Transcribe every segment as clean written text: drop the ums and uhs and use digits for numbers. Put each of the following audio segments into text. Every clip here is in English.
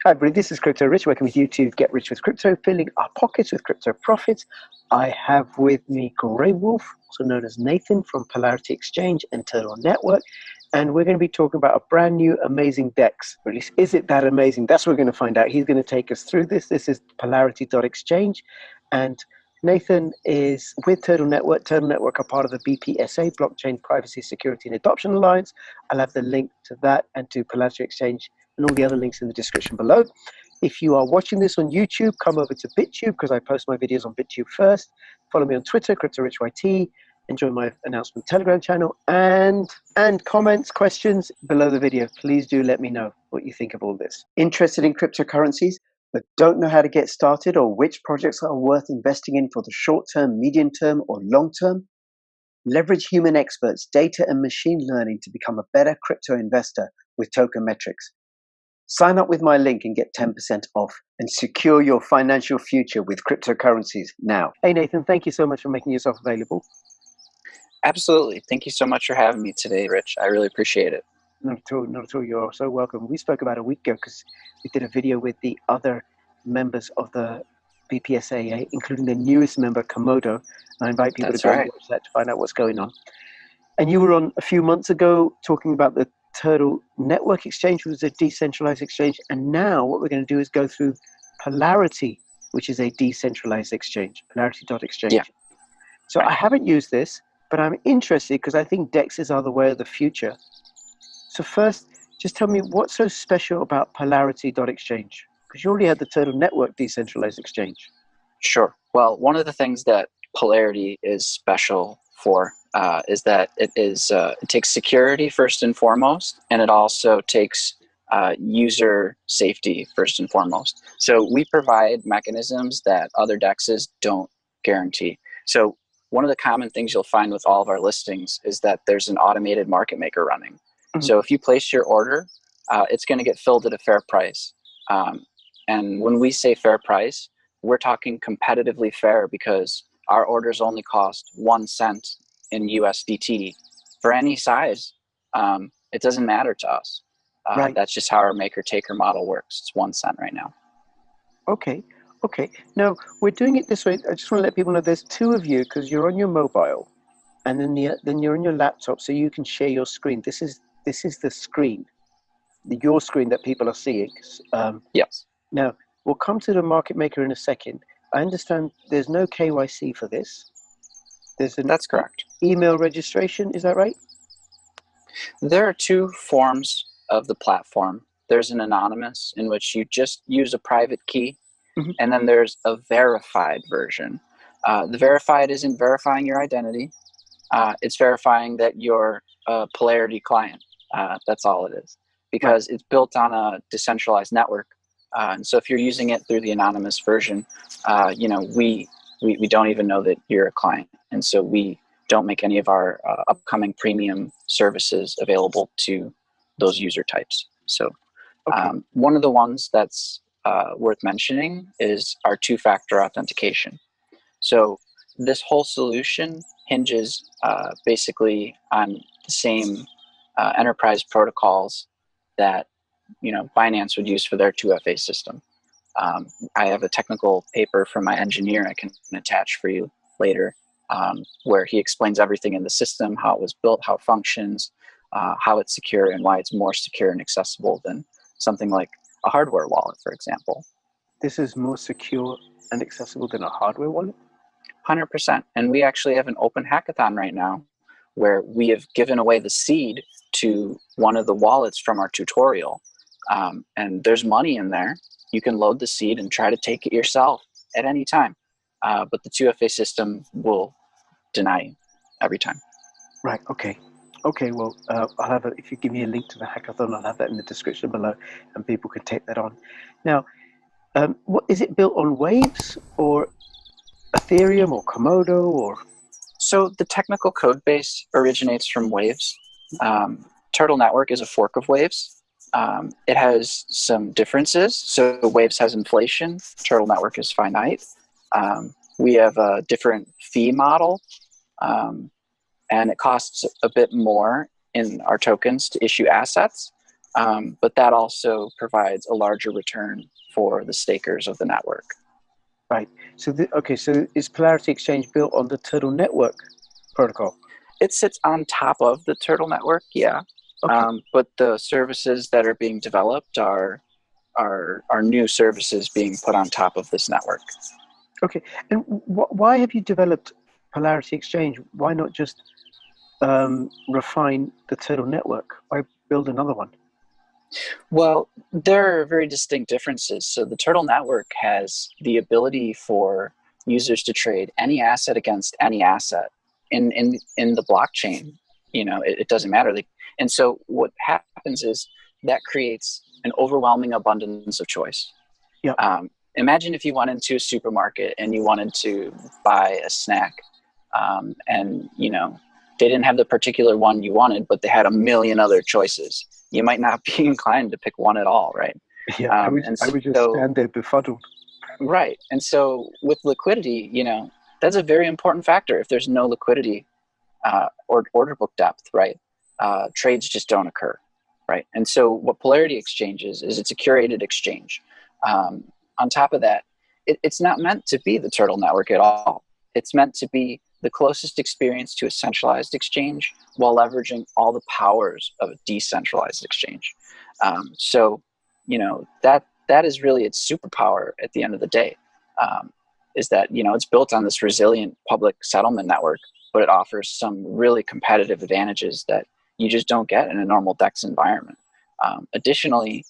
Hi, everybody. This is Crypto Rich, working with you to get rich with crypto, filling our pockets with crypto profits. I have with me Grey Wolf, also known as Nathan, from Polarity Exchange and Turtle Network. And we're going to be talking about a brand new amazing DEX. Or at least, is it that amazing? That's what we're going to find out. He's going to take us through this. This is Polarity.exchange. And Nathan is with Turtle Network. Turtle Network are part of the BPSA, Blockchain Privacy, Security and Adoption Alliance. I'll have the link to that and to Polarity Exchange and all the other links in the description below. If you are watching this on YouTube, come over to BitTube because I post my videos on BitTube first. Follow me on Twitter, CryptoRichYT, and join my announcement Telegram channel. And comments, questions below the video. Please do let me know what you think of all this. Interested in cryptocurrencies, but don't know how to get started or which projects are worth investing in for the short term, medium term, or long term? Leverage human experts, data, and machine learning to become a better crypto investor with Tokenmetrics. Sign up with my link and get 10% off and secure your financial future with cryptocurrencies now. Hey, Nathan, thank you so much for making yourself available. Absolutely. Thank you so much for having me today, Rich. I really appreciate it. Not at all, not at all. You're so welcome. We spoke about a week ago because we did a video with the other members of the BPSA, including the newest member, Komodo. I invite people to go and watch that to find out what's going on. And you were on a few months ago talking about the Turtle Network Exchange, which is a decentralized exchange. And now what we're going to do is go through Polarity, which is a decentralized exchange, Polarity.exchange. Yeah. So I haven't used this, but I'm interested because I think DEXs are the way of the future. So first, just tell me what's so special about Polarity.exchange? Because you already had the Turtle Network decentralized exchange. Sure. Well, one of the things that Polarity is special for is that it takes security first and foremost, and it also takes user safety first and foremost. So we provide mechanisms that other DEXs don't guarantee. So one of the common things you'll find with all of our listings is that there's an automated market maker running. Mm-hmm. So if you place your order, it's going to get filled at a fair price. And when we say fair price, we're talking competitively fair because our orders only cost 1 cent in USDT for any size. It doesn't matter to us. Right. That's just how our maker-taker model works. It's 1 cent right now. Okay. Now, we're doing it this way. I just want to let people know there's two of you because you're on your mobile and then you're on your laptop so you can share your screen. This is the screen, your screen that people are seeing. Yes. Now, we'll come to the market maker in a second. I understand there's no KYC for this. That's correct. Email registration, is that right? There are two forms of the platform. There's an anonymous, in which you just use a private key, mm-hmm. and then there's a verified version. The verified isn't verifying your identity. It's verifying that you're a Polarity client. That's all it is, because it's built on a decentralized network. And so if you're using it through the anonymous version, we don't even know that you're a client. And so we don't make any of our upcoming premium services available to those user types. So one of the ones that's worth mentioning is our two-factor authentication. So this whole solution hinges basically on the same enterprise protocols that BINANCE would use for their 2FA system. I have a technical paper from my engineer I can attach for you later, where he explains everything in the system, how it was built, how it functions, how it's secure, and why it's more secure and accessible than something like a hardware wallet, for example. This is more secure and accessible than a hardware wallet? 100%. And we actually have an open hackathon right now where we have given away the seed to one of the wallets from our tutorial. And there's money in there. You can load the seed and try to take it yourself at any time. But the 2FA system will deny you every time. Right, okay. Okay, well, I'll have if you give me a link to the hackathon, I'll have that in the description below and people can take that on. Now, what is it built on Waves or Ethereum or Komodo or? So the technical code base originates from Waves. Turtle Network is a fork of Waves. It has some differences. So Waves has inflation. Turtle Network is finite. We have a different fee model, and it costs a bit more in our tokens to issue assets. But that also provides a larger return for the stakers of the network. Right. So, so is Polarity Exchange built on the Turtle Network protocol? It sits on top of the Turtle Network, yeah. Okay. But the services that are being developed are new services being put on top of this network. Okay. And why have you developed Polarity Exchange? Why not just refine the Turtle Network? Why build another one? Well, there are very distinct differences. So the Turtle Network has the ability for users to trade any asset against any asset in the blockchain. It doesn't matter. And so what happens is that creates an overwhelming abundance of choice. Yeah. Imagine if you went into a supermarket and you wanted to buy a snack, and they didn't have the particular one you wanted, but they had a million other choices. You might not be inclined to pick one at all, right? Yeah, I would just stand there befuddled. Right. And so with liquidity, that's a very important factor. If there's no liquidity or order book depth, right, trades just don't occur, right? And so what Polarity Exchange is it's a curated exchange. On top of that, it's not meant to be the Turtle Network at all. It's meant to be the closest experience to a centralized exchange while leveraging all the powers of a decentralized exchange. So, that is really its superpower at the end of the day, is that, it's built on this resilient public settlement network, but it offers some really competitive advantages that you just don't get in a normal DEX environment. Additionally,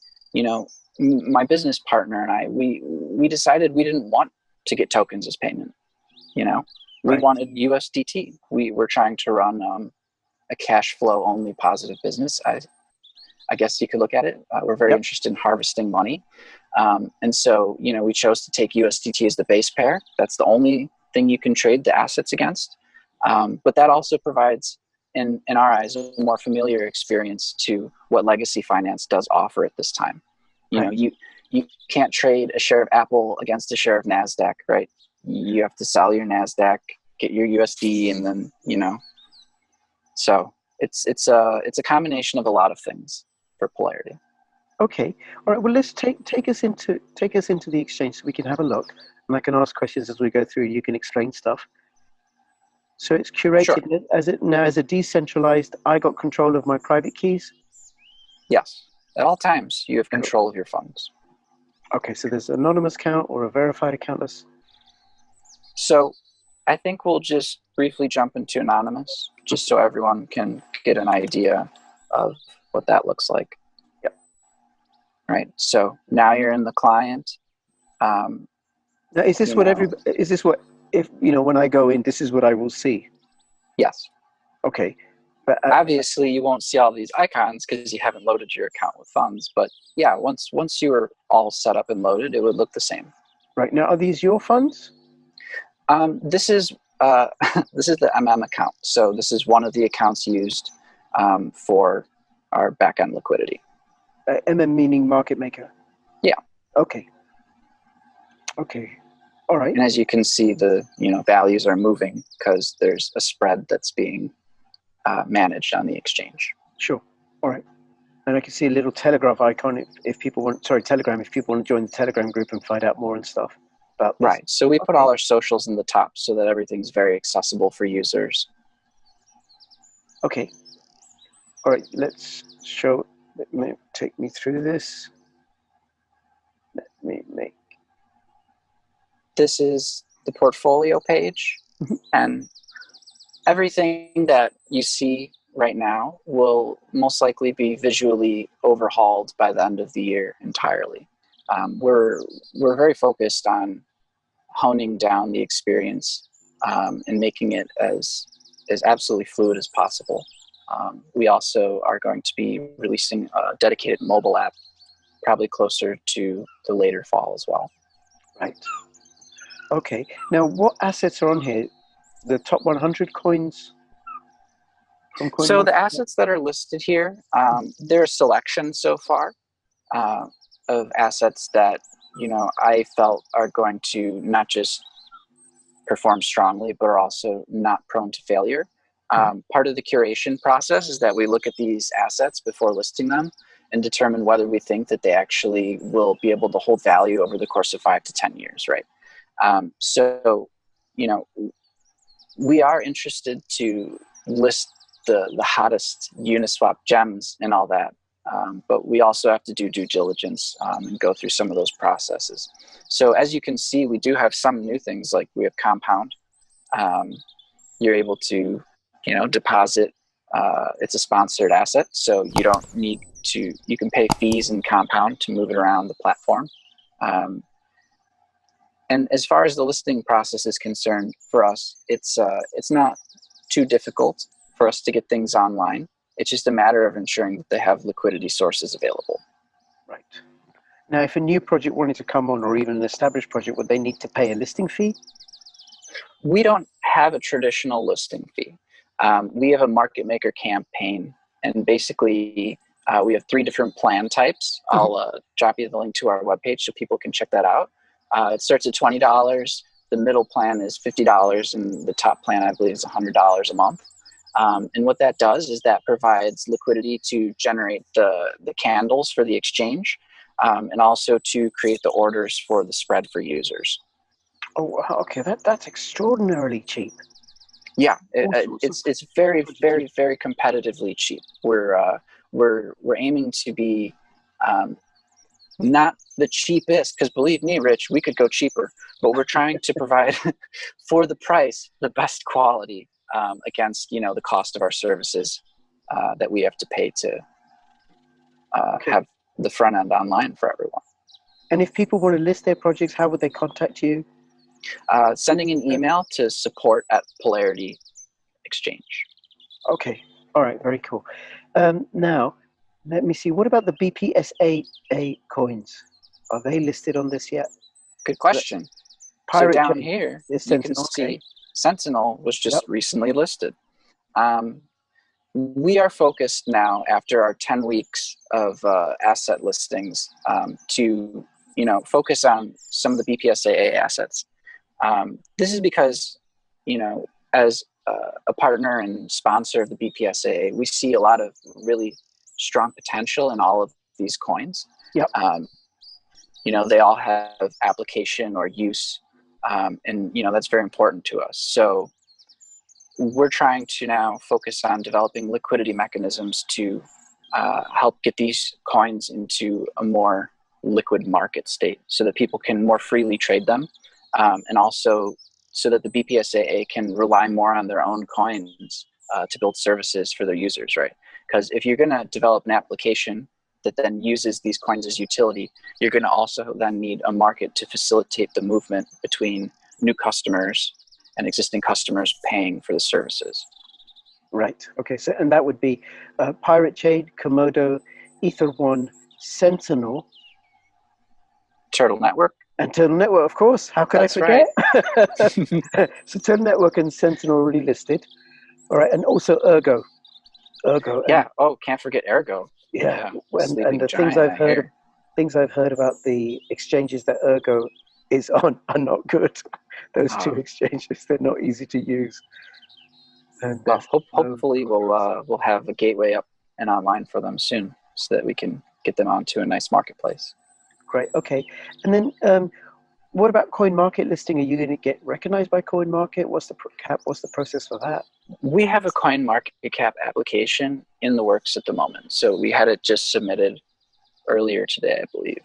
my business partner and I, we decided we didn't want to get tokens as payment. We Right. wanted USDT. We were trying to run a cash flow only positive business. I guess you could look at it. We're very Yep. interested in harvesting money. And so, we chose to take USDT as the base pair. That's the only thing you can trade the assets against. But that also provides, in our eyes, a more familiar experience to what legacy finance does offer at this time. You can't trade a share of Apple against a share of NASDAQ, right? You have to sell your NASDAQ, get your USD, and then, so it's a combination of a lot of things for Polarity. Okay. All right. Well, let's take us into the exchange so we can have a look, and I can ask questions as we go through. You can explain stuff. So it's curated Sure. as a decentralized. I got control of my private keys. Yes. At all times, you have control of your funds. Okay. So there's an anonymous account or a verified account. So I think we'll just briefly jump into anonymous, just so everyone can get an idea of what that looks like. Yep. Right. So now you're in the client. Now, is this what if when I go in, this is what I will see? Yes. Okay. But obviously you won't see all these icons because you haven't loaded your account with funds. But yeah, once you are all set up and loaded, it would look the same. Right. Now, are these your funds? This is this is the account. So this is one of the accounts used for our backend liquidity. Meaning market maker. Yeah. Okay. Okay. All right. And as you can see, the values are moving because there's a spread that's being managed on the exchange. Sure. All right. And I can see a little Telegraph icon if people want. Sorry, Telegram. If people want to join the Telegram group and find out more and stuff about this. Right. So we put all our socials in the top so that everything's very accessible for users. Okay. All right. Let's show. Let me take me through this. Let me make. This is the portfolio page, and everything that you see right now will most likely be visually overhauled by the end of the year entirely. We're very focused on honing down the experience and making it as absolutely fluid as possible. We also are going to be releasing a dedicated mobile app, probably closer to the later fall as well. Right. Okay. Now, what assets are on here? The top 100 coins? So the assets that are listed here, there are a selection so far of assets that I felt are going to not just perform strongly, but are also not prone to failure. Part of the curation process is that we look at these assets before listing them and determine whether we think that they actually will be able to hold value over the course of 5 to 10 years, right? So, you know, we are interested to list the hottest Uniswap gems and all that, but we also have to do due diligence and go through some of those processes. So as you can see, we do have some new things, like we have Compound. You're able to, you know, deposit. It's a sponsored asset, so you don't need to. You can pay fees in Compound to move it around the platform. And as far as the listing process is concerned, for us, it's not too difficult for us to get things online. It's just a matter of ensuring that they have liquidity sources available. Right. Now, if a new project wanted to come on, or even an established project, would they need to pay a listing fee? We don't have a traditional listing fee. We have a market maker campaign, and basically we have 3 different plan types. I'll drop you the link to our webpage so people can check that out. It starts at $20. The middle plan is $50, and the top plan, I believe, is $100 a month. And what that does is that provides liquidity to generate the candles for the exchange, and also to create the orders for the spread for users. Oh, okay. That's extraordinarily cheap. Yeah, it's very, very, very competitively cheap. We're aiming to be not the cheapest, because believe me, Rich, we could go cheaper, but we're trying to provide for the price the best quality against, you know, the cost of our services that we have to pay to have the front end online for everyone. And if people want to list their projects, how would they contact you? Sending an email to support@Polarity Exchange. Okay. All right. Very cool. Now, let me see. What about the BPSAA coins? Are they listed on this yet? Good question. So down here, you can see Sentinel was just recently listed. We are focused now, after our 10 weeks of asset listings, to, you know, focus on some of the BPSAA assets. This is because, you know, as a partner and sponsor of the BPSAA, we see a lot of really strong potential in all of these coins. Yep. You know, they all have application or use, and, you know, that's very important to us. So we're trying to now focus on developing liquidity mechanisms to help get these coins into a more liquid market state so that people can more freely trade them, and also so that the BPSAA can rely more on their own coins to build services for their users, right? Because if you're going to develop an application that then uses these coins as utility, you're going to also then need a market to facilitate the movement between new customers and existing customers paying for the services. Right. Okay. So, and that would be Pirate Chain, Komodo, Ether1, Sentinel, Turtle Network. And Turtle Network, of course. How could I forget? Right. So Turtle Network and Sentinel already listed. All right. And also Ergo. Yeah. Can't forget Ergo. Yeah. And the things I've heard about the exchanges that Ergo is on are not good. Those 2 exchanges, they're not easy to use. And hopefully we'll have a gateway up and online for them soon, so that we can get them onto a nice marketplace. Great. Okay. And then what about coin market listing? Are you going to get recognized by coin market? What's the cap? What's the process for that? We have a coin market cap application in the works at the moment. So we had it just submitted earlier today, I believe.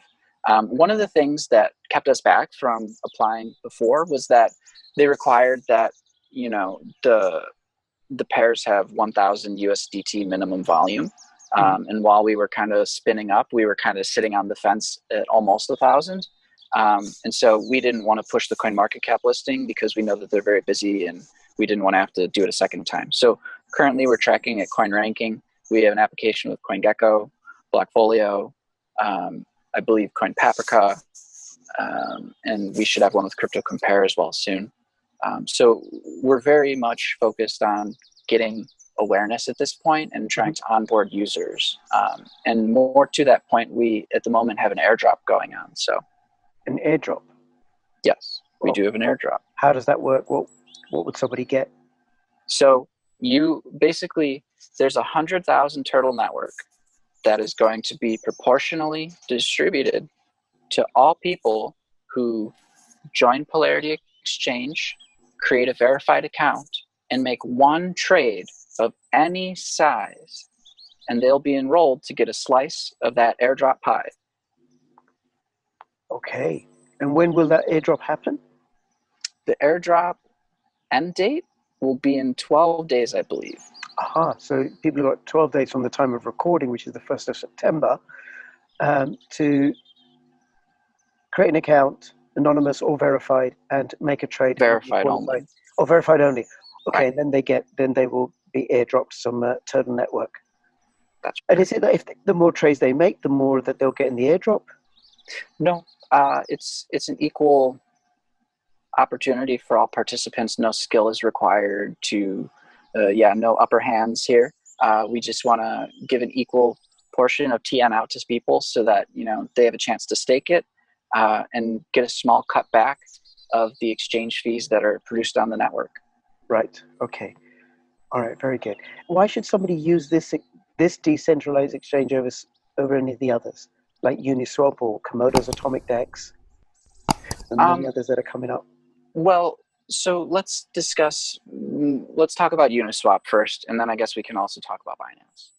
One of the things that kept us back from applying before was that they required that, you know, the pairs have 1,000 USDT minimum volume. And while we were kind of spinning up, we were kind of sitting on the fence at almost 1,000. And so we didn't want to push the CoinMarketCap listing because we know that they're very busy, and we didn't want to have to do it a second time. So currently we're tracking at Coin Ranking. We have an application with CoinGecko, Blockfolio, I believe Coin Paprika, and we should have one with Crypto Compare as well soon. So we're very much focused on getting awareness at this point and trying to onboard users. And more to that point, we at the moment have an airdrop going on. So an airdrop? Yes, we do have an airdrop. How does that work? What would somebody get? So you basically, there's 100,000 Turtle Network. that is going to be proportionally distributed to all people who join Polarity Exchange, create a verified account, and make one trade of any size, and they'll be enrolled to get a slice of that airdrop pie. Okay. And when will that airdrop happen? The airdrop end date will be in 12 days, I believe. Aha, so people have got 12 days from the time of recording, which is the 1st of September, to create an account, anonymous or verified, and make a trade. Verified only. Or verified only. Okay, Right. and then they will be airdropped some Turtle Network. That's And is it that if the more trades they make, the more that they'll get in the airdrop? No, it's an equal opportunity for all participants. No skill is required to, no upper hands here. We just want to give an equal portion of TN out to people so that, they have a chance to stake it and get a small cut back of the exchange fees that are produced on the network. Right, okay. All right, very good. Why should somebody use this decentralized exchange over any of the others, like Uniswap or Komodo's Atomic Dex, and many others that are coming up? Well, so let's talk about Uniswap first, and then I guess we can also talk about BINANCE.